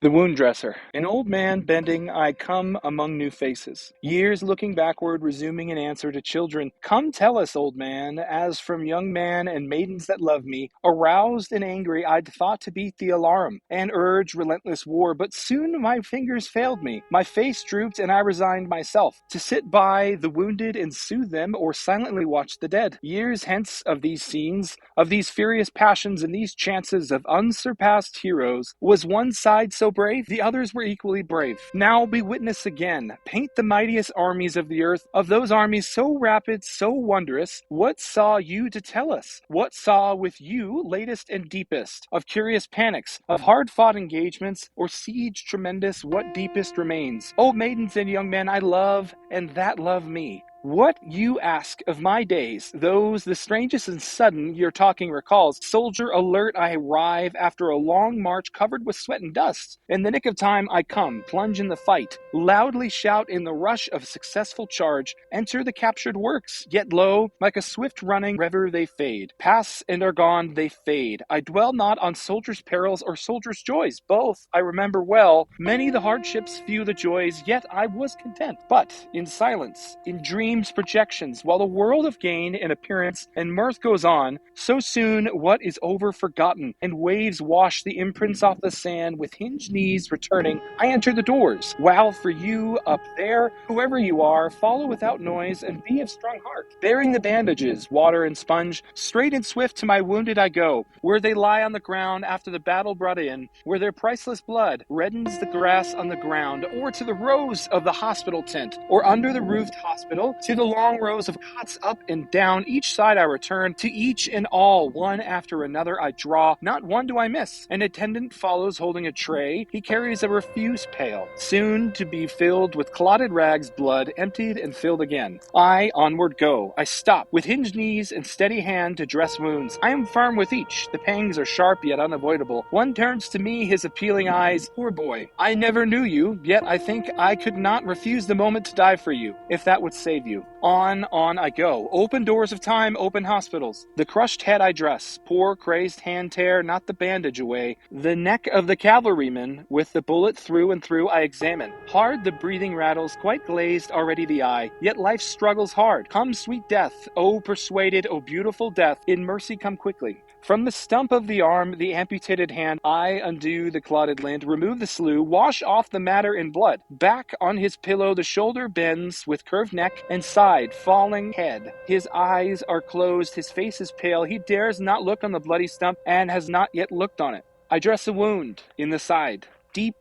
The wound dresser. An old man bending, I come among new faces. Years looking backward, resuming in answer to children. Come tell us, old man, as from young man and maidens that love me, aroused and angry, I'd thought to beat the alarm and urge relentless war, but soon my fingers failed me. My face drooped and I resigned myself to sit by the wounded and soothe them or silently watch the dead. Years hence of these scenes, of these furious passions and these chances of unsurpassed heroes, was one side so brave, the others were equally brave. Now be witness again. Paint the mightiest armies of the earth, of those armies so rapid, so wondrous. What saw you to tell us? What saw with you latest and deepest? Of curious panics, of hard-fought engagements, or siege tremendous, what deepest remains? O maidens and young men I love, and that love me. What you ask of my days, those the strangest and sudden your talking recalls. Soldier alert I arrive after a long march covered with sweat and dust. In the nick of time I come, plunge in the fight, loudly shout in the rush of successful charge, enter the captured works, yet lo, like a swift running river they fade. Pass and are gone, they fade. I dwell not on soldiers' perils or soldiers' joys, both I remember well, many the hardships, few the joys, yet I was content. But in silence, in dreams, projections, while the world of gain and appearance and mirth goes on, so soon what is over forgotten, and waves wash the imprints off the sand. With hinged knees returning, I enter the doors, while for you up there, whoever you are, follow without noise and be of strong heart. Bearing the bandages, water and sponge, straight and swift to my wounded I go, where they lie on the ground after the battle brought in, where their priceless blood reddens the grass on the ground, or to the rows of the hospital tent, or under the roofed hospital, to the long rows of cots up and down each side I return, to each and all, one after another I draw, not one do I miss. An attendant follows holding a tray, he carries a refuse pail, soon to be filled with clotted rags, blood, emptied and filled again. I onward go, I stop, with hinged knees and steady hand to dress wounds. I am firm with each, the pangs are sharp yet unavoidable. One turns to me his appealing eyes, poor boy, I never knew you, yet I think I could not refuse the moment to die for you, if that would save you. On I go. Open doors of time, open hospitals. The crushed head I dress, poor crazed hand tear not the bandage away. The neck of the cavalryman, with the bullet through and through I examine. Hard the breathing rattles, quite glazed already the eye. Yet life struggles hard. Come sweet death, O persuaded, O beautiful death, in mercy come quickly. From the stump of the arm, the amputated hand, I undo the clotted lint, remove the slough, wash off the matter in blood. Back on his pillow the shoulder bends, with curved neck and side, falling head. His eyes are closed, his face is pale, he dares not look on the bloody stump, and has not yet looked on it. I dress a wound in the side, deep,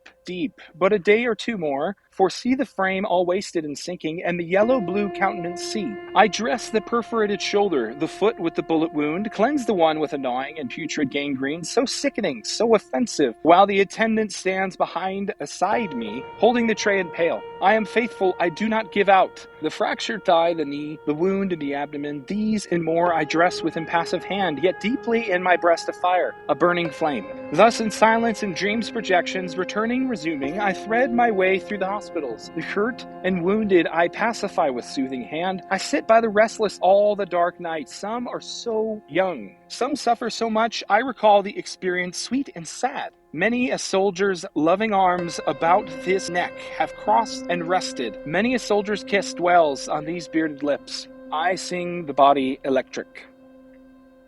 but a day or two more, for see the frame all wasted and sinking, and the yellow-blue countenance see. I dress the perforated shoulder, the foot with the bullet wound, cleanse the one with a gnawing and putrid gangrene, so sickening, so offensive, while the attendant stands behind aside me, holding the tray and pail. I am faithful, I do not give out. The fractured thigh, the knee, the wound in the abdomen, these and more I dress with impassive hand, yet deeply in my breast a fire, a burning flame. Thus in silence and dreams projections, resuming, I thread my way through the hospitals. The hurt and wounded I pacify with soothing hand. I sit by the restless all the dark night. Some are so young, some suffer so much, I recall the experience sweet and sad. Many a soldier's loving arms about this neck have crossed and rested. Many a soldier's kiss dwells on these bearded lips. I sing the body electric.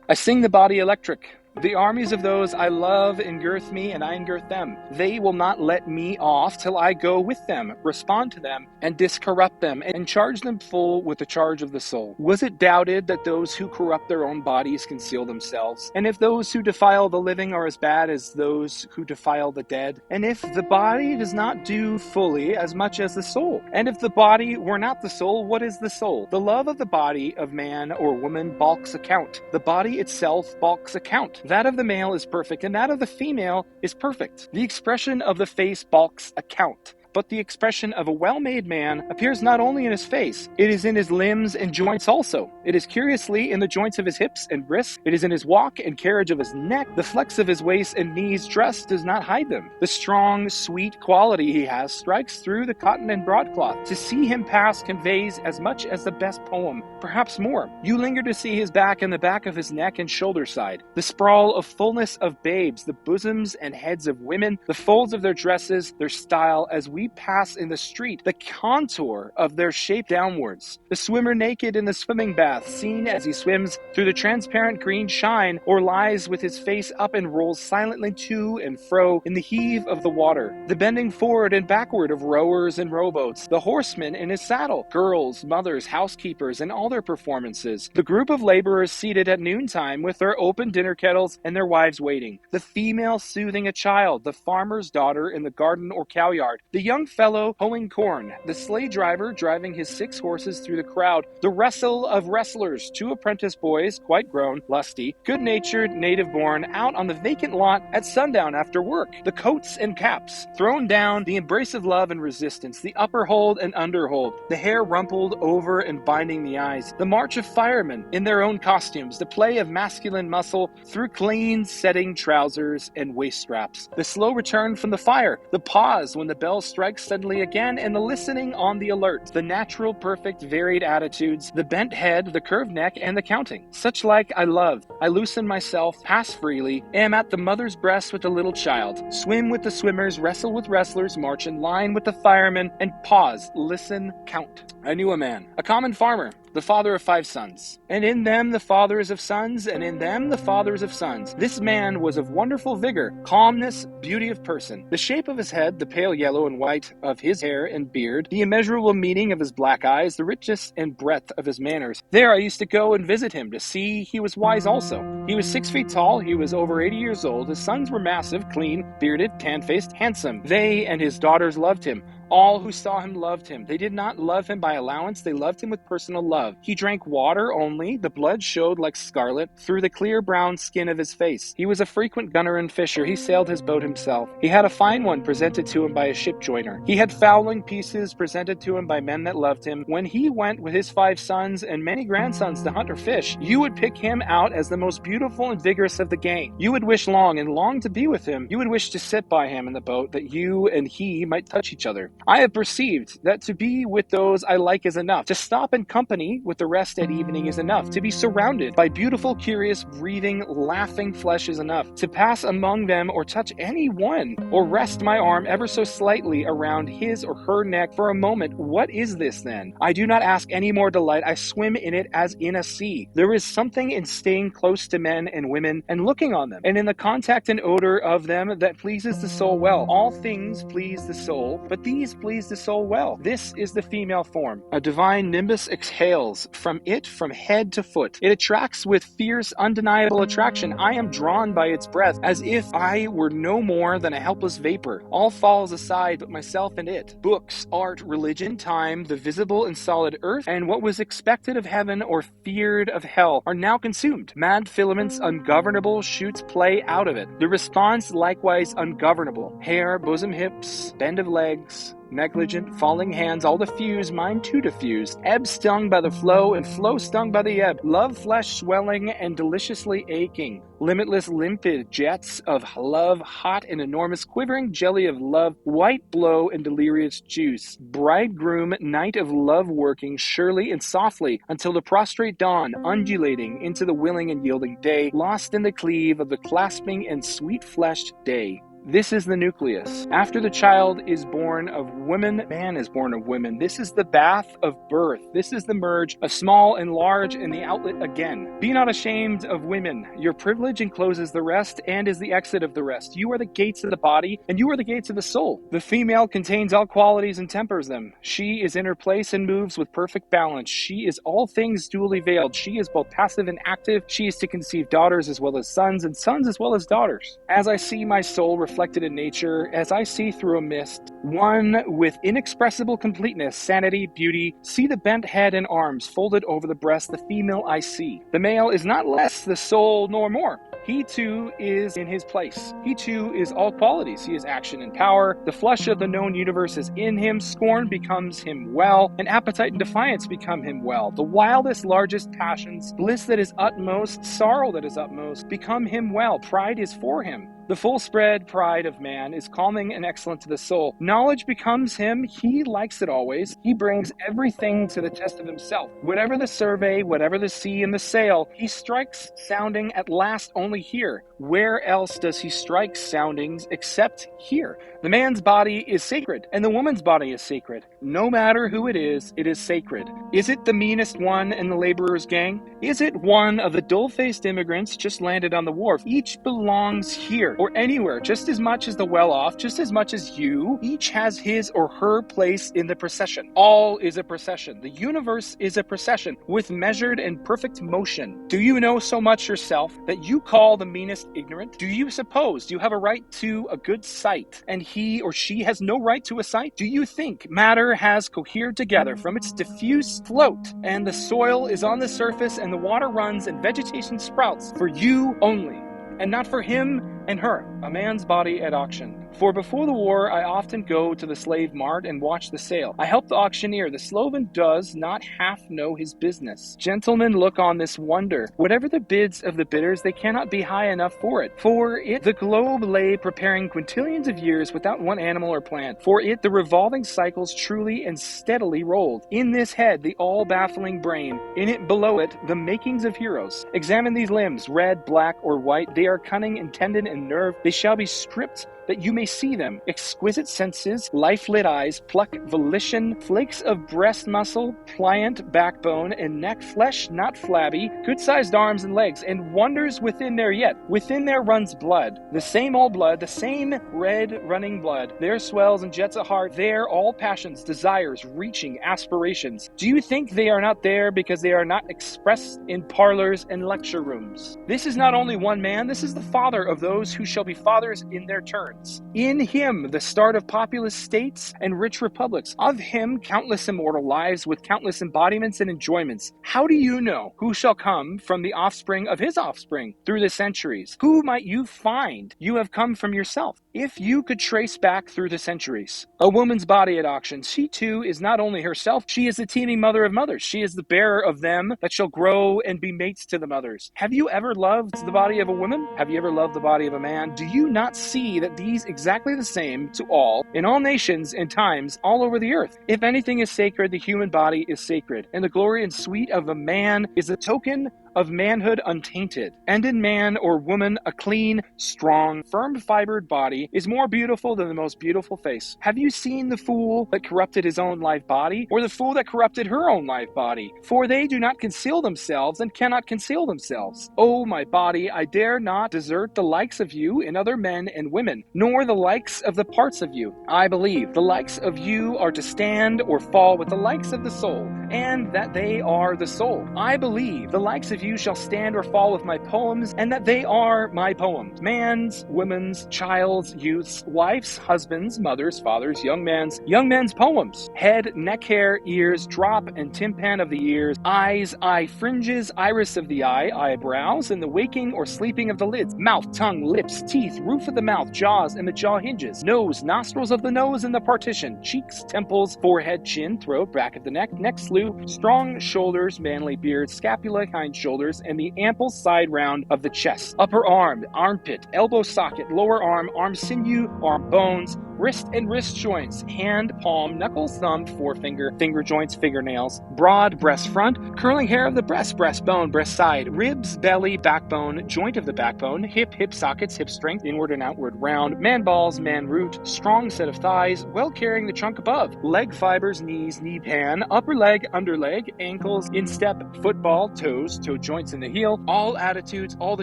I sing the body electric. The armies of those I love engirth me, and I engirth them. They will not let me off till I go with them, respond to them, and discorrupt them, and charge them full with the charge of the soul. Was it doubted that those who corrupt their own bodies conceal themselves? And if those who defile the living are as bad as those who defile the dead? And if the body does not do fully as much as the soul? And if the body were not the soul, what is the soul? The love of the body of man or woman balks account. The body itself balks account. That of the male is perfect, and that of the female is perfect. The expression of the face balks account. but the expression of a well-made man appears not only in his face, it is in his limbs and joints also. It is curiously in the joints of his hips and wrists, it is in his walk and carriage of his neck, the flex of his waist and knees. Dress does not hide them. The strong, sweet quality he has strikes through the cotton and broadcloth. To see him pass conveys as much as the best poem, perhaps more. You linger to see his back and the back of his neck and shoulder side, the sprawl of fullness of babes, the bosoms and heads of women, the folds of their dresses, their style as we pass in the street, the contour of their shape downwards. The swimmer naked in the swimming bath, seen as he swims through the transparent green shine, or lies with his face up and rolls silently to and fro in the heave of the water. The bending forward and backward of rowers and rowboats, the horseman in his saddle, girls, mothers, housekeepers, and all their performances, the group of laborers seated at noontime with their open dinner kettles and their wives waiting, the female soothing a child, the farmer's daughter in the garden or cowyard, the young fellow hoeing corn, the sleigh driver driving his 6 horses through the crowd, the wrestle of wrestlers, 2 apprentice boys, quite grown, lusty, good-natured, native-born, out on the vacant lot at sundown after work, the coats and caps thrown down, the embrace of love and resistance, the upper hold and under hold, the hair rumpled over and binding the eyes, the march of firemen in their own costumes, the play of masculine muscle through clean setting trousers and waist straps, the slow return from the fire, the pause when the bell strikes suddenly again, and the listening on the alert, the natural, perfect, varied attitudes, the bent head, the curved neck, and the counting. Such like I love. I loosen myself, pass freely, am at the mother's breast with the little child, swim with the swimmers, wrestle with wrestlers, march in line with the firemen, and pause, listen, count. I knew a man, a common farmer, the father of 5 sons, and in them the fathers of sons, and in them the fathers of sons. This man was of wonderful vigor, calmness, beauty of person, the shape of his head, the pale yellow and white of his hair and beard, the immeasurable meaning of his black eyes, the richness and breadth of his manners. There I used to go and visit him, to see he was wise also. He was 6 feet tall, he was over 80 years old, his sons were massive, clean, bearded, tan-faced, handsome. They and his daughters loved him. All who saw him loved him. They did not love him by allowance, they loved him with personal love. He drank water only, the blood showed like scarlet through the clear brown skin of his face. He was a frequent gunner and fisher, he sailed his boat himself. He had a fine one presented to him by a ship joiner. He had fowling pieces presented to him by men that loved him. When he went with his 5 sons and many grandsons to hunt or fish, you would pick him out as the most beautiful and vigorous of the gang. You would wish long to be with him. You would wish to sit by him in the boat, that you and he might touch each other. I have perceived that to be with those I like is enough. To stop in company with the rest at evening is enough. To be surrounded by beautiful, curious, breathing, laughing flesh is enough. To pass among them or touch any one, or rest my arm ever so slightly around his or her neck for a moment, what is this then? I do not ask any more delight. I swim in it as in a sea. There is something in staying close to men and women and looking on them, and in the contact and odor of them that pleases the soul well. All things please the soul, but these please the soul well. This is the female form. A divine nimbus exhales from it from head to foot. It attracts with fierce, undeniable attraction. I am drawn by its breath, as if I were no more than a helpless vapor. All falls aside but myself and it. Books, art, religion, time, the visible and solid earth, and what was expected of heaven or feared of hell are now consumed. Mad filaments ungovernable shoots play out of it. The response likewise ungovernable. Hair, bosom, hips, bend of legs, negligent, falling hands, all diffused, mine too diffused, ebb stung by the flow, and flow stung by the ebb, love flesh swelling and deliciously aching, limitless limpid jets of love, hot and enormous, quivering jelly of love, white blow and delirious juice, bridegroom, night of love working surely and softly, until the prostrate dawn, undulating into the willing and yielding day, lost in the cleave of the clasping and sweet-fleshed day. This is the nucleus. After the child is born of woman, man is born of women. This is the bath of birth. This is the merge of small and large and the outlet again. Be not ashamed of women. Your privilege encloses the rest and is the exit of the rest. You are the gates of the body and you are the gates of the soul. The female contains all qualities and tempers them. She is in her place and moves with perfect balance. She is all things duly veiled. She is both passive and active. She is to conceive daughters as well as sons, and sons as well as daughters. As I see my soul reflected in nature, as I see through a mist, one with inexpressible completeness, sanity, beauty, see the bent head and arms folded over the breast, the female I see. The male is not less the soul nor more. He too is in his place. He too is all qualities. He is action and power. The flesh of the known universe is in him. Scorn becomes him well, and appetite and defiance become him well. The wildest, largest passions, bliss that is utmost, sorrow that is utmost, become him well. Pride is for him. The full spread pride of man is calming and excellent to the soul. Knowledge becomes him. He likes it always. He brings everything to the test of himself. Whatever the survey, whatever the sea and the sail, he strikes sounding at last only here. Where else does he strike soundings except here? The man's body is sacred, and the woman's body is sacred. No matter who it is sacred. Is it the meanest one in the laborer's gang? Is it one of the dull-faced immigrants just landed on the wharf? Each belongs here, or anywhere, just as much as the well-off, just as much as you. Each has his or her place in the procession. All is a procession. The universe is a procession with measured and perfect motion. Do you know so much yourself that you call the meanest ignorant? Do you suppose you have a right to a good sight, and he or she has no right to a sight? Do you think matter has cohered together from its diffuse float, and the soil is on the surface, and the water runs, and vegetation sprouts for you only, and not for him and her, a man's body at auction? For before the war, I often go to the slave mart and watch the sale. I help the auctioneer. The sloven does not half know his business. Gentlemen, look on this wonder. Whatever the bids of the bidders, they cannot be high enough for it. For it, the globe lay preparing quintillions of years without one animal or plant. For it, the revolving cycles truly and steadily rolled. In this head, the all-baffling brain. In it, below it, the makings of heroes. Examine these limbs, red, black, or white. They are cunning and tendon and nerve. They shall be stripped that you may see them. Exquisite senses, life-lit eyes, pluck, volition, flakes of breast muscle, pliant backbone and neck, flesh not flabby, good-sized arms and legs, and wonders within there yet. Within there runs blood, the same old blood, the same red running blood. There swells and jets a heart. There all passions, desires, reaching, aspirations. Do you think they are not there because they are not expressed in parlors and lecture rooms? This is not only one man, this is the father of those who shall be fathers in their turn. In him, the start of populous states and rich republics. Of him, countless immortal lives with countless embodiments and enjoyments. How do you know who shall come from the offspring of his offspring through the centuries? Who might you find? You have come from yourself. If you could trace back through the centuries. A woman's body at auction. She too is not only herself, she is the teeming mother of mothers. She is the bearer of them that shall grow and be mates to the mothers. Have you ever loved the body of a woman? Have you ever loved the body of a man? Do you not see that these exactly the same to all, in all nations and times, all over the earth? If anything is sacred, the human body is sacred, and the glory and sweet of a man is a token of manhood untainted. And in man or woman, a clean, strong, firm-fibered body is more beautiful than the most beautiful face. Have you seen the fool that corrupted his own life body, or the fool that corrupted her own life body? For they do not conceal themselves and cannot conceal themselves. O my body, I dare not desert the likes of you in other men and women, nor the likes of the parts of you. I believe the likes of you are to stand or fall with the likes of the soul, and that they are the soul. I believe the likes of you shall stand or fall with my poems, and that they are my poems. Man's, women's, child's, youth's, wife's, husband's, mother's, father's, young men's poems. Head, neck hair, ears, drop and tympan of the ears, eyes, eye fringes, iris of the eye, eyebrows, and the waking or sleeping of the lids, mouth, tongue, lips, teeth, roof of the mouth, jaws, and the jaw hinges, nose, nostrils of the nose and the partition, cheeks, temples, forehead, chin, throat, back of the neck, neck sleeve, strong shoulders, manly beard, scapula, hind shoulders, and the ample side round of the chest, upper arm, armpit, elbow socket, lower arm, arm sinew, arm bones, wrist and wrist joints, hand, palm, knuckles, thumb, forefinger, finger joints, fingernails, broad breast front, curling hair of the breast, breastbone, breast side, ribs, belly, backbone, joint of the backbone, hip sockets, hip strength, inward and outward round, man balls, man root, strong set of thighs, well carrying the trunk above, leg fibers, knees, knee pan, upper leg, underleg, ankles, instep, football, toes, toe joints in the heel, all attitudes, all the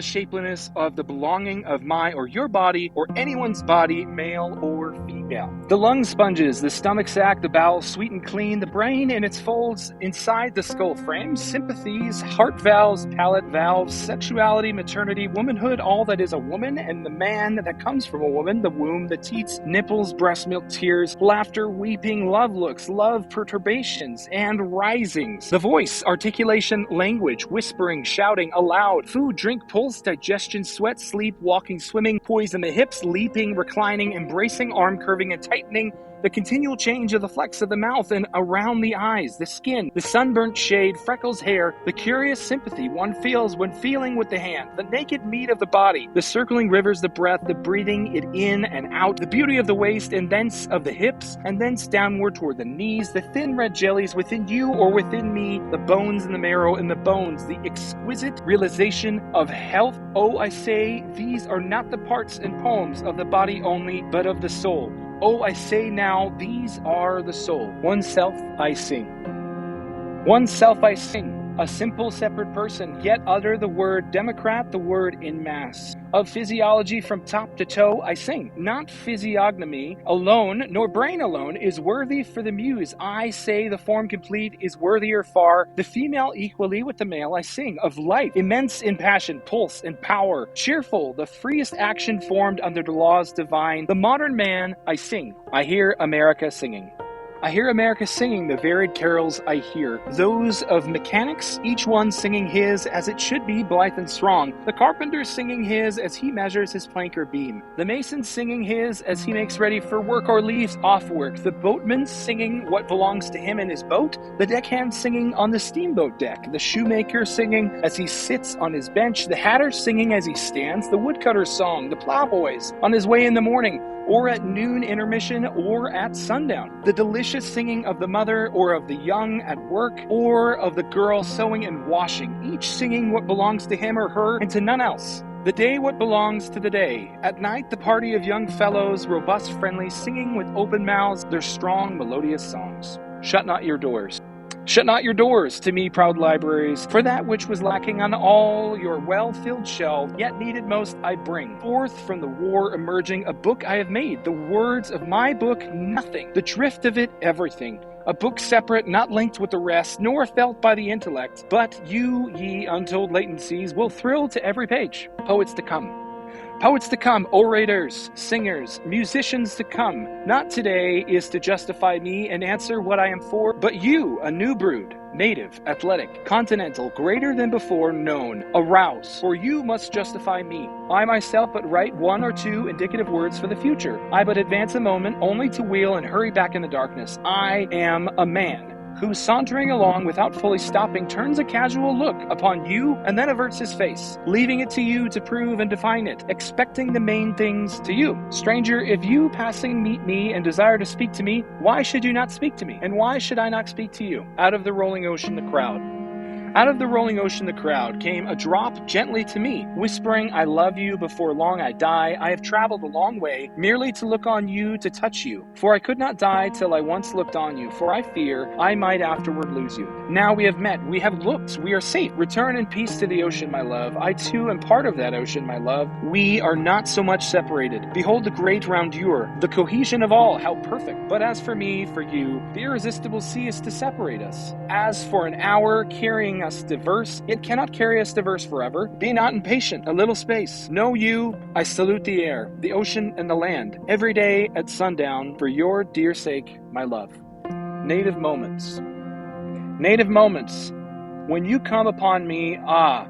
shapeliness of the belonging of my or your body or anyone's body, male or female. Yeah. The lung sponges, the stomach sac, the bowels sweet and clean, the brain in its folds inside the skull frame, sympathies, heart valves, palate valves, sexuality, maternity, womanhood, all that is a woman, and the man that comes from a woman, the womb, the teats, nipples, breast milk, tears, laughter, weeping, love looks, love perturbations, and risings. The voice, articulation, language, whispering, shouting, aloud, food, drink, pulse, digestion, sweat, sleep, walking, swimming, poise in the hips, leaping, reclining, embracing, arm curving and tightening, the continual change of the flex of the mouth and around the eyes, the skin, the sunburnt shade, freckles, hair, the curious sympathy one feels when feeling with the hand, the naked meat of the body, the circling rivers, the breath, the breathing it in and out, the beauty of the waist and thence of the hips, and thence downward toward the knees, the thin red jellies within you or within me, the bones and the marrow in the bones, the exquisite realization of health. Oh, I say, these are not the parts and poems of the body only, but of the soul. Oh, I say now, these are the soul. Oneself I sing. Oneself I sing. A simple separate person, yet utter the word Democrat, the word in mass. Of physiology from top to toe I sing. Not physiognomy alone, nor brain alone, is worthy for the muse. I say the form complete is worthier far. The female equally with the male I sing. Of life, immense in passion, pulse, and power. Cheerful, the freest action formed under the laws divine. The modern man I sing. I hear America singing. I hear America singing the varied carols I hear, those of mechanics, each one singing his as it should be blithe and strong, the carpenter singing his as he measures his plank or beam, the mason singing his as he makes ready for work or leaves off work, the boatman singing what belongs to him in his boat, the deckhand singing on the steamboat deck, the shoemaker singing as he sits on his bench, the hatter singing as he stands, the woodcutter's song, the plowboy's on his way in the morning, or at noon intermission, or at sundown. The delicious singing of the mother, or of the young at work, or of the girl sewing and washing, each singing what belongs to him or her, and to none else. The day what belongs to the day. At night the party of young fellows, robust, friendly, singing with open mouths their strong, melodious songs. Shut not your doors. Shut not your doors to me, proud libraries, for that which was lacking on all your well-filled shelves, yet needed most I bring. Forth from the war emerging, a book I have made, the words of my book nothing, the drift of it everything. A book separate, not linked with the rest, nor felt by the intellect, but you, ye untold latencies, will thrill to every page. Poets to come. Poets to come, orators, singers, musicians to come. Not today is to justify me and answer what I am for, but you, a new brood, native, athletic, continental, greater than before known. Arouse, for you must justify me. I myself but write one or two indicative words for the future. I but advance a moment only to wheel and hurry back in the darkness. I am a man who, sauntering along without fully stopping, turns a casual look upon you and then averts his face, leaving it to you to prove and define it, expecting the main things to you. Stranger, if you passing meet me and desire to speak to me, why should you not speak to me? And why should I not speak to you? Out of the rolling ocean, the crowd. Out of the rolling ocean, the crowd, came a drop gently to me, whispering, I love you, before long I die. I have traveled a long way, merely to look on you, to touch you. For I could not die till I once looked on you, for I fear I might afterward lose you. Now we have met, we have looked, we are safe. Return in peace to the ocean, my love. I too am part of that ocean, my love. We are not so much separated. Behold the great roundure, the cohesion of all, how perfect. But as for me, for you, the irresistible sea is to separate us. As for an hour, carrying us diverse, it cannot carry us diverse forever. Be not impatient, a little space. Know you, I salute the air, the ocean, and the land, every day at sundown, for your dear sake, my love. Native moments. Native moments. When you come upon me,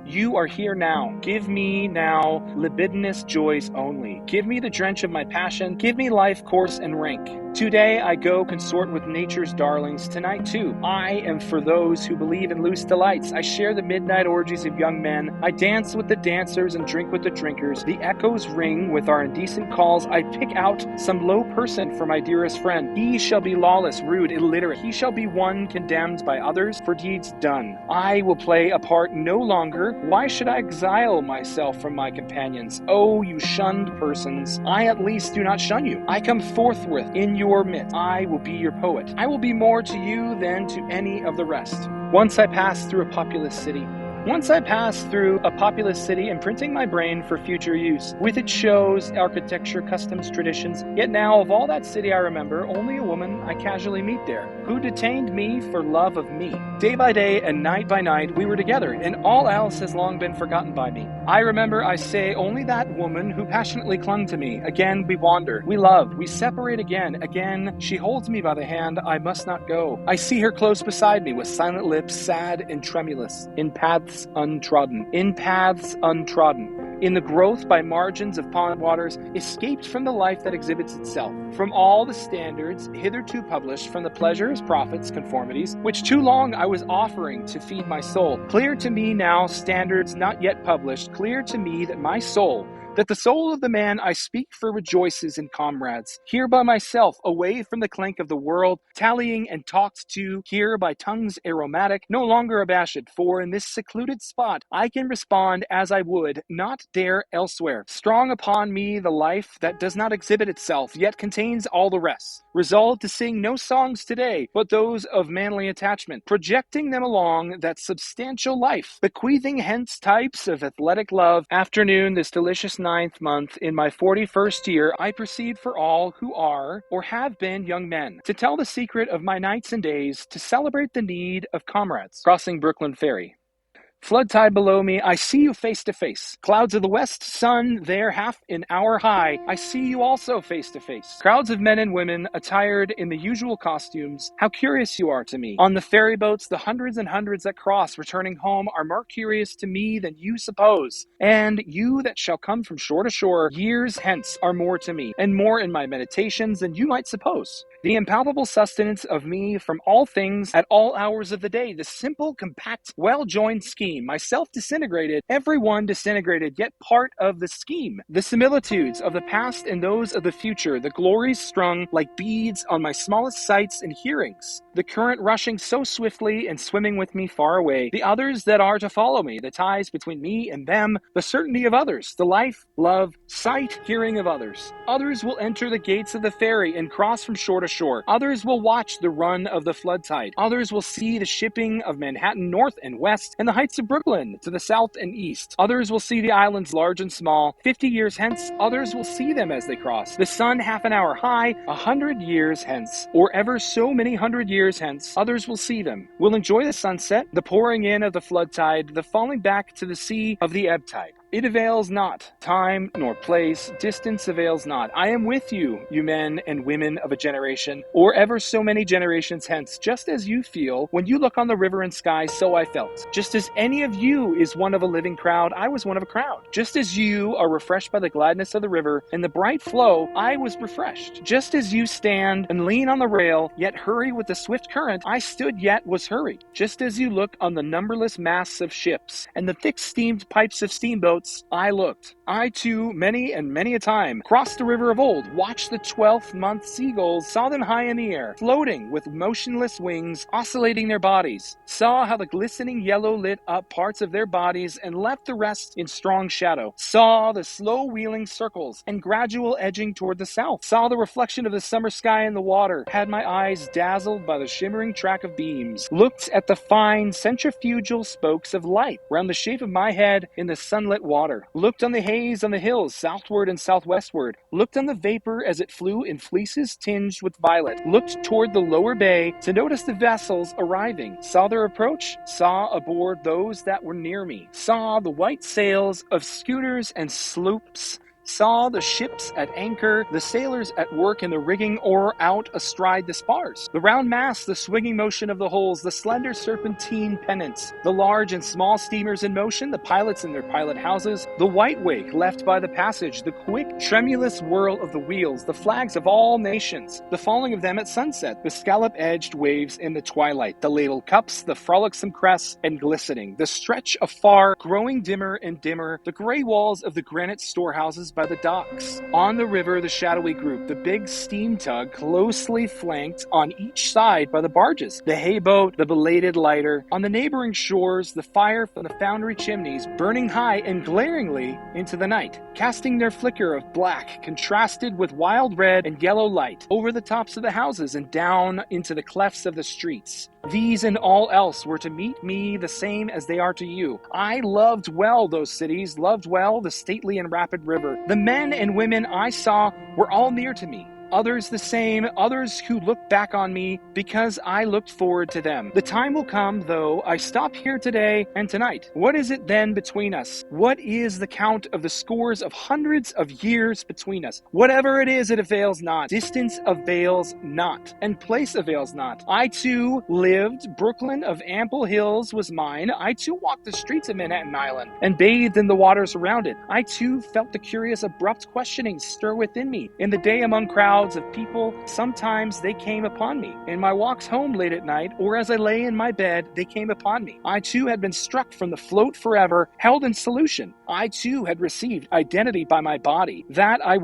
you are here now. Give me now libidinous joys only. Give me the drench of my passion. Give me life, course, and rank. Today I go consort with nature's darlings. Tonight too, I am for those who believe in loose delights. I share the midnight orgies of young men. I dance with the dancers and drink with the drinkers. The echoes ring with our indecent calls. I pick out some low person for my dearest friend. He shall be lawless, rude, illiterate. He shall be one condemned by others for deeds done. I will play a part no longer. Why should I exile myself from my companions? Oh, you shunned persons, I at least do not shun you. I come forthwith in your midst. I will be your poet. I will be more to you than to any of the rest. Once I passed through a populous city. Once I passed through a populous city, imprinting my brain for future use, with its shows, architecture, customs, traditions. Yet now, of all that city I remember, only a woman I casually meet there, who detained me for love of me. Day by day and night by night, we were together, and all else has long been forgotten by me. I remember, I say, only that woman who passionately clung to me. Again we wander, we love, we separate again. Again she holds me by the hand, I must not go. I see her close beside me, with silent lips, sad and tremulous, in paths untrodden, in the growth by margins of pond waters, escaped from the life that exhibits itself, from all the standards hitherto published, from the pleasures, profits, conformities, which too long I was offering to feed my soul. Clear to me now, standards not yet published, clear to me that my soul, that the soul of the man I speak for rejoices in comrades, here by myself, away from the clank of the world, tallying and talked to, here by tongues aromatic, no longer abashed, for in this secluded spot I can respond as I would not dare elsewhere. Strong upon me the life that does not exhibit itself, yet contains all the rest. Resolved to sing no songs today, but those of manly attachment, projecting them along that substantial life, bequeathing hence types of athletic love. Afternoon, this delicious 9th month, in my 41st year, I proceed for all who are or have been young men, to tell the secret of my nights and days, to celebrate the need of comrades. Crossing Brooklyn Ferry. Flood tide below me, I see you face to face. Clouds of the west, sun there half an hour high, I see you also face to face. Crowds of men and women, attired in the usual costumes, how curious you are to me. On the ferry boats, the hundreds and hundreds that cross, returning home, are more curious to me than you suppose. And you that shall come from shore to shore, years hence, are more to me, and more in my meditations than you might suppose. The impalpable sustenance of me from all things at all hours of the day, the simple, compact, well-joined scheme, myself disintegrated, every one disintegrated, yet part of the scheme. The similitudes of the past and those of the future, the glories strung like beads on my smallest sights and hearings, the current rushing so swiftly and swimming with me far away, the others that are to follow me, the ties between me and them, the certainty of others, the life, love, sight, hearing of others. Others will enter the gates of the ferry and cross from shore to shore. Others will watch the run of the flood tide. Others will see the shipping of Manhattan north and west, and the heights of Brooklyn to the south and east. Others will see the islands large and small. 50 years hence, others will see them as they cross. The sun half an hour high, 100 years hence, or ever so many 100 years hence, others will see them. Will enjoy the sunset, the pouring in of the flood tide, the falling back to the sea of the ebb tide. It avails not. Time nor place, distance avails not. I am with you, you men and women of a generation, or ever so many generations hence, just as you feel when you look on the river and sky, so I felt. Just as any of you is one of a living crowd, I was one of a crowd. Just as you are refreshed by the gladness of the river and the bright flow, I was refreshed. Just as you stand and lean on the rail, yet hurry with the swift current, I stood yet was hurried. Just as you look on the numberless masts of ships and the thick steamed pipes of steamboats, I looked. I too, many and many a time, crossed the river of old, watched the 12th month seagulls, saw them high in the air, floating with motionless wings, oscillating their bodies, saw how the glistening yellow lit up parts of their bodies and left the rest in strong shadow, saw the slow wheeling circles and gradual edging toward the south, saw the reflection of the summer sky in the water, had my eyes dazzled by the shimmering track of beams, looked at the fine centrifugal spokes of light round the shape of my head in the sunlit water, looked on the haze on the hills southward and southwestward, looked on the vapor as it flew in fleeces tinged with violet, looked toward the lower bay to notice the vessels arriving, saw their approach, saw aboard those that were near me, saw the white sails of schooners and sloops, saw the ships at anchor, the sailors at work in the rigging or out astride the spars, the round masts, the swinging motion of the hulls, the slender serpentine pennants, the large and small steamers in motion, the pilots in their pilot houses, the white wake left by the passage, the quick, tremulous whirl of the wheels, the flags of all nations, the falling of them at sunset, the scallop-edged waves in the twilight, the ladle cups, the frolicsome crests and glistening, the stretch afar, growing dimmer and dimmer, the gray walls of the granite storehouses by the docks. On the river, the shadowy group, the big steam tug closely flanked on each side by the barges, the hay boat, the belated lighter. On the neighboring shores, the fire from the foundry chimneys burning high and glaringly into the night, casting their flicker of black contrasted with wild red and yellow light over the tops of the houses and down into the clefts of the streets. These and all else were to meet me the same as they are to you. I loved well those cities, loved well the stately and rapid river. The men and women I saw were all near to me. Others the same, others who looked back on me because I looked forward to them. The time will come, though, I stop here today and tonight. What is it then between us? What is the count of the scores of hundreds of years between us? Whatever it is, it avails not. Distance avails not, and place avails not. I too lived. Brooklyn of ample hills was mine. I too walked the streets of Manhattan Island and bathed in the waters around it. I too felt the curious, abrupt questionings stir within me. In the day among crowds of people, sometimes they came upon me. In my walks home late at night, or as I lay in my bed, they came upon me. I too had been struck from the float forever, held in solution. I too had received identity by my body. That I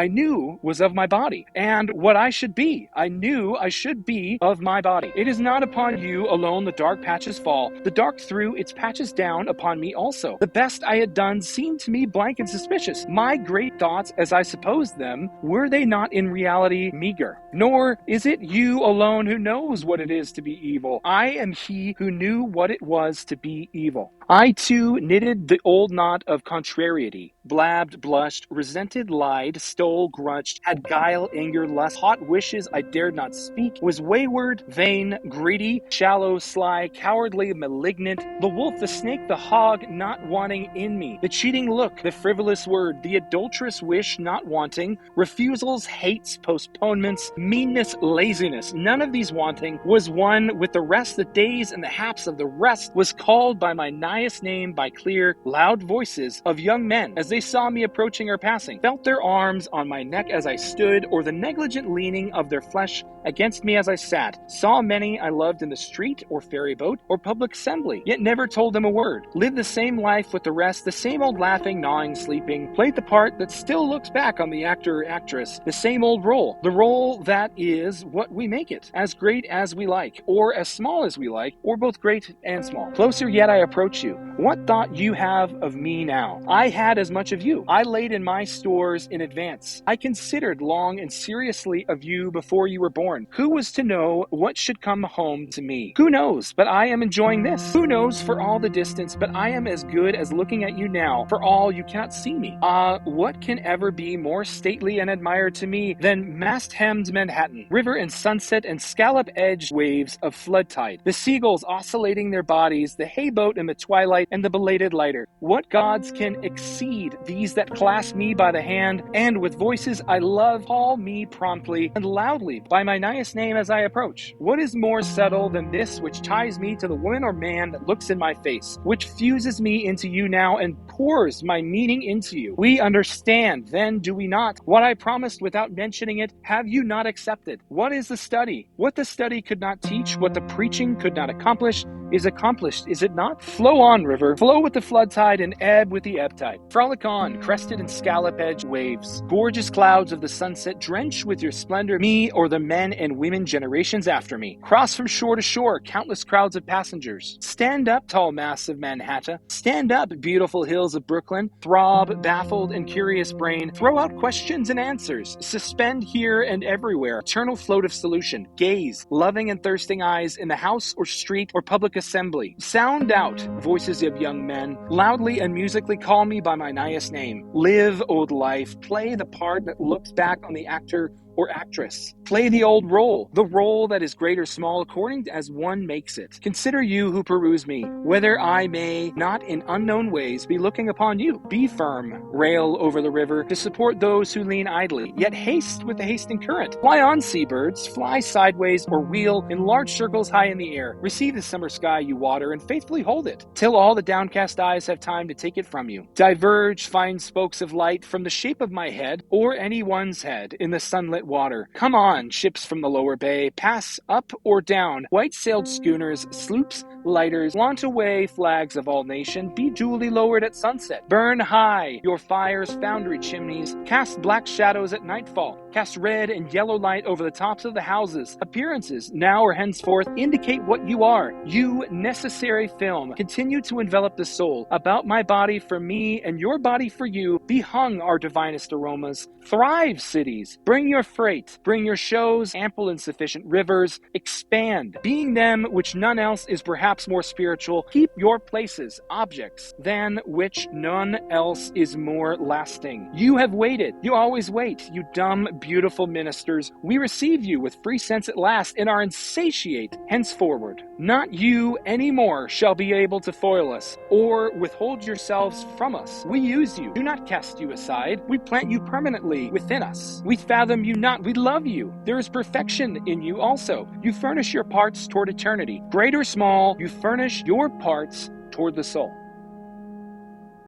knew was of my body. And what I should be, I knew I should be of my body. It is not upon you alone the dark patches fall. The dark threw its patches down upon me also. The best I had done seemed to me blank and suspicious. My great thoughts, as I supposed them, were they not in reality meager? Nor is it you alone who knows what it is to be evil. I am he who knew what it was to be evil. I too knitted the old knot of contrariety, blabbed, blushed, resented, lied, stole, grudged, had guile, anger, lust, hot wishes I dared not speak, was wayward, vain, greedy, shallow, sly, cowardly, malignant, the wolf, the snake, the hog, not wanting in me, the cheating look, the frivolous word, the adulterous wish not wanting, refusals, hates, postponements, meanness, laziness, none of these wanting, was one with the rest. The days and the haps of the rest was called by my nighest name by clear, loud voices of young men as they saw me approaching or passing, felt their arms on my neck as I stood, or the negligent leaning of their flesh against me as I sat, saw many I loved in the street or ferry boat or public assembly, yet never told them a word, lived the same life with the rest, the same old laughing, gnawing, sleeping, played the part that still looks back on the actor or actress, the same old role, the role that is what we make it, as great as we like, or as small as we like, or both great and small. Closer yet I approach you. What thought you have of me now? I had as much of you. I laid in my stores in advance. I considered long and seriously of you before you were born. Who was to know what should come home to me? Who knows, but I am enjoying this. Who knows for all the distance, but I am as good as looking at you now, for all you cannot see me. What can ever be more stately and admired to me than mast-hemmed Manhattan, river and sunset and scallop-edged waves of flood tide, the seagulls oscillating their bodies, the hay boat in the twilight, and the belated lighter? What gods can exceed these that clasp me by the hand, and with voices I love call me promptly and loudly by my nighest name as I approach? What is more subtle than this which ties me to the woman or man that looks in my face, which fuses me into you now and pours my meaning into you? We understand, then, do we not? What I promised without mentioning it, have you not accepted? What is the study? What the study could not teach, what the preaching could not accomplish, is accomplished, is it not? Flow on, river. Flow with the flood tide and ebb with the ebb tide. Frolic on, crested and scallop-edged waves. Gorgeous clouds of the sunset, drench with your splendor me or the men and women generations after me. Cross from shore to shore, countless crowds of passengers. Stand up, tall masts of Manhattan. Stand up, beautiful hills of Brooklyn. Throb, baffled and curious brain. Throw out questions and answers. Suspend here and everywhere. Eternal float of solution. Gaze, loving and thirsting eyes in the house or street or public assembly. Sound out, voices of young men. Loudly and musically call me by my nighest name. Live, old life. Play the part that looks back on the actor or actress. Play the old role, the role that is great or small according as one makes it. Consider you who peruse me, whether I may not in unknown ways be looking upon you. Be firm, rail over the river to support those who lean idly, yet haste with the hasting current. Fly on, seabirds, fly sideways or wheel in large circles high in the air. Receive the summer sky you water and faithfully hold it, till all the downcast eyes have time to take it from you. Diverge fine spokes of light from the shape of my head or anyone's head in the sunlit violet water. Come on, ships from the lower bay, pass up or down, white-sailed schooners, sloops, lighters, flaunt away flags of all nation, be duly lowered at sunset. Burn high your fire's foundry chimneys, cast black shadows at nightfall, cast red and yellow light over the tops of the houses. Appearances, now or henceforth, indicate what you are. You, necessary film, continue to envelop the soul. About my body for me and your body for you, be hung our divinest aromas. Thrive, cities! Bring your freight, bring your shows, ample and sufficient rivers, expand. Being them which none else is perhaps more spiritual, keep your places, objects, than which none else is more lasting. You have waited, you always wait, you dumb, beautiful ministers. We receive you with free sense at last, and are insatiate henceforward. Not you any more shall be able to foil us, or withhold yourselves from us. We use you, do not cast you aside. We plant you permanently within us. We fathom you not, we love you. There is perfection in you also. You furnish your parts toward eternity. Great or small, you furnish your parts toward the soul.